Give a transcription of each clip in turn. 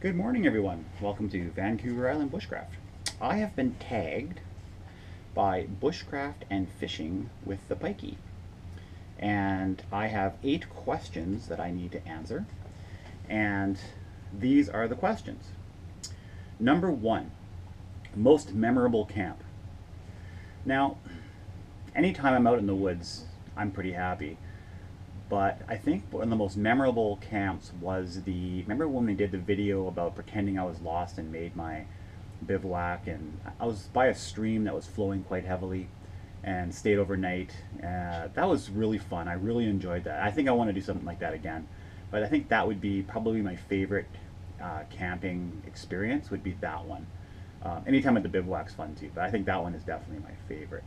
Good morning, everyone. Welcome to Vancouver Island Bushcraft. I have been tagged by Bushcraft and Fishing with the pikey, and I have 8 questions that I need to answer, and these are the questions. Number 1, most memorable camp. Now, anytime I'm out in the woods, I'm pretty happy. But I think one of the most memorable camps was remember when we did the video about pretending I was lost and made my bivouac, and I was by a stream that was flowing quite heavily and stayed overnight. That was really fun. I really enjoyed that. I think I want to do something like that again. But I think that would be probably my favorite camping experience would be that one. Anytime at the bivouac's fun too, but I think that one is definitely my favorite.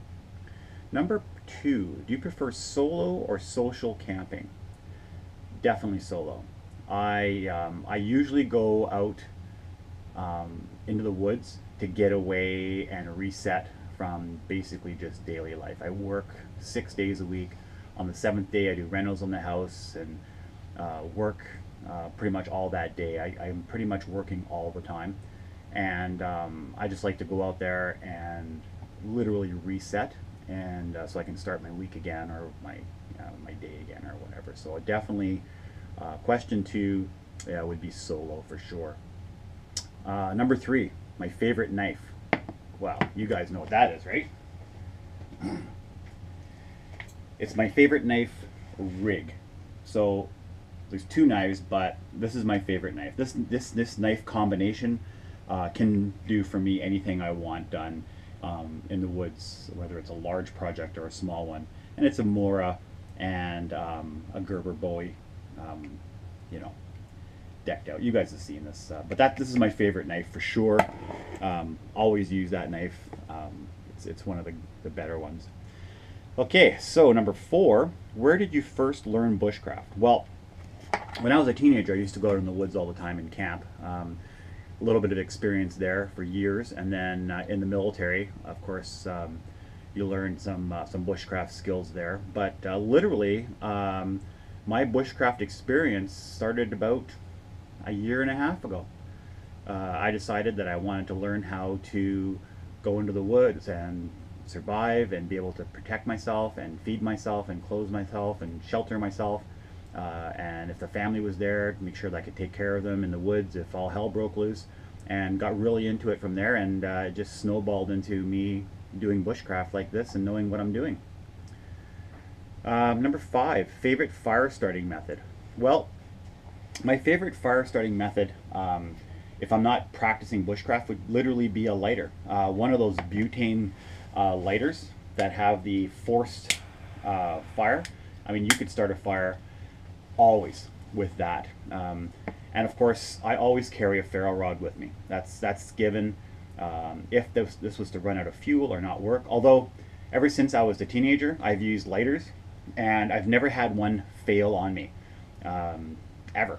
Number 2, do you prefer solo or social camping? Definitely solo. I usually go out into the woods to get away and reset from basically just daily life. I work 6 days a week. On the 7th day, I do rentals on the house and work pretty much all that day. I'm pretty much working all the time, and I just like to go out there and literally reset, and so I can start my week again or my day again or whatever. So definitely, question 2 would be solo for sure. Number 3, my favorite knife. Well, you guys know what that is, right? It's my favorite knife rig. So there's 2 knives, but this is my favorite knife. This knife combination can do for me anything I want done in the woods, whether it's a large project or a small one. And it's a Mora and a Gerber Bowie, you know, decked out. You guys have seen this, but this is my favorite knife for sure. Always use that knife. It's one of the better ones. Okay, so number 4, where did you first learn bushcraft? Well, when I was a teenager, I used to go out in the woods all the time and camp. A little bit of experience there for years, and then in the military, of course, you learn some bushcraft skills there. But literally, my bushcraft experience started about a year and a half ago. I decided that I wanted to learn how to go into the woods and survive and be able to protect myself and feed myself and clothe myself and shelter myself. And if the family was there, make sure that I could take care of them in the woods if all hell broke loose, and got really into it from there, and it just snowballed into me doing bushcraft like this and knowing what I'm doing. Number 5, favorite fire starting method. Well, my favorite fire starting method, if I'm not practicing bushcraft, would literally be a lighter. One of those butane lighters that have the forced fire. I mean, you could start a fire always with that. And of course, I always carry a ferro rod with me. That's given. If this was to run out of fuel or not work. Although, ever since I was a teenager, I've used lighters, and I've never had one fail on me, ever.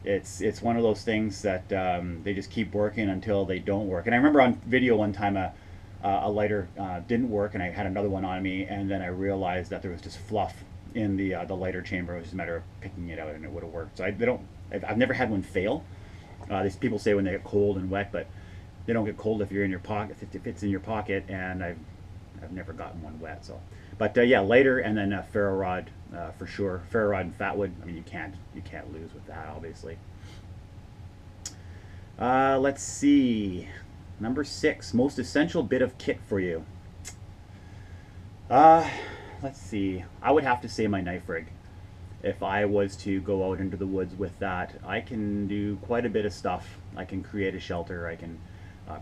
It's one of those things that they just keep working until they don't work. And I remember on video one time a lighter didn't work, and I had another one on me, and then I realized that there was just fluff in the lighter chamber. It was just a matter of picking it out, and it would have worked. So I've never had one fail. These people say when they get cold and wet, but they don't get cold if you're in your pocket. If it's in your pocket, and I've never gotten one wet. So, but yeah, lighter and then a ferro rod for sure. Ferro rod and fatwood. I mean, you can't lose with that, obviously. Let's see. Number 6, most essential bit of kit for you. Let's see. I would have to say my knife rig. If I was to go out into the woods with that, I can do quite a bit of stuff. I can create a shelter. I can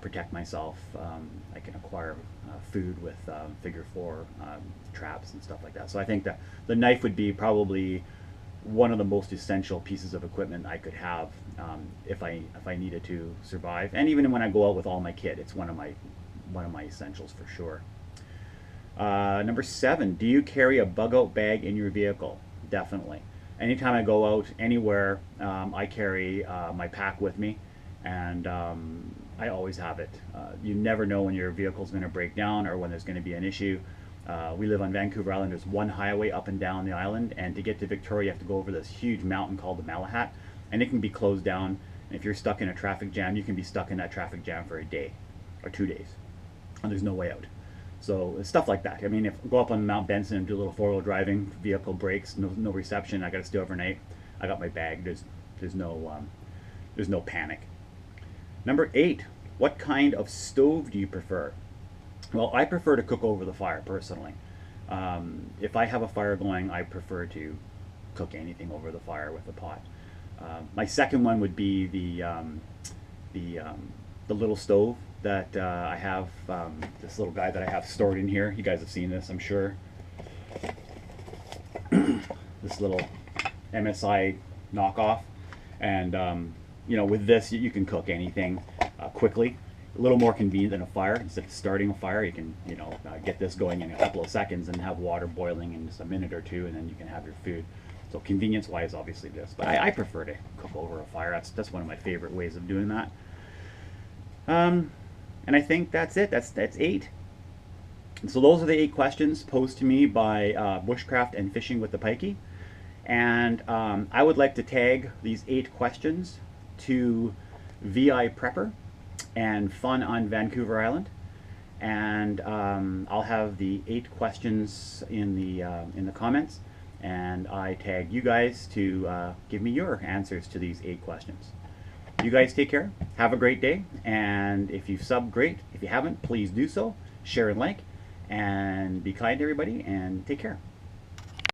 protect myself. I can acquire food with figure 4 traps and stuff like that. So I think that the knife would be probably one of the most essential pieces of equipment I could have if I needed to survive. And even when I go out with all my kit, it's one of my essentials for sure. Number 7, do you carry a bug-out bag in your vehicle? Definitely. Anytime I go out anywhere, I carry my pack with me, and I always have it. You never know when your vehicle's going to break down or when there's going to be an issue. We live on Vancouver Island. There's one highway up and down the island, and to get to Victoria, you have to go over this huge mountain called the Malahat, and it can be closed down And if you're stuck in a traffic jam, you can be stuck in that traffic jam for a day or 2 days, and there's no way out. So stuff like that. I mean, if go up on Mount Benson and do a little 4-wheel driving, vehicle breaks, no reception, I got to stay overnight. I got my bag. There's no panic. Number 8, what kind of stove do you prefer? Well, I prefer to cook over the fire personally. If I have a fire going, I prefer to cook anything over the fire with a pot. My second one would be the little stove that I have, this little guy that I have stored in here. You guys have seen this, I'm sure. This little MSI knockoff. And you know, with this, you can cook anything quickly. A little more convenient than a fire. Instead of starting a fire, you can, you know, get this going in a couple of seconds and have water boiling in just a minute or two, and then you can have your food. So convenience-wise, obviously this, but I prefer to cook over a fire. That's one of my favorite ways of doing that. And I think that's it. That's 8. And so those are the 8 questions posed to me by Bushcraft and Fishing with the Pikey. And I would like to tag these 8 questions to VI Prepper and Fun on Vancouver Island. And I'll have the 8 questions in the comments, and I tag you guys to give me your answers to these 8 questions. You guys take care, have a great day, and if you've subbed, great. If you haven't, please do so. Share and like, and be kind to everybody, and take care.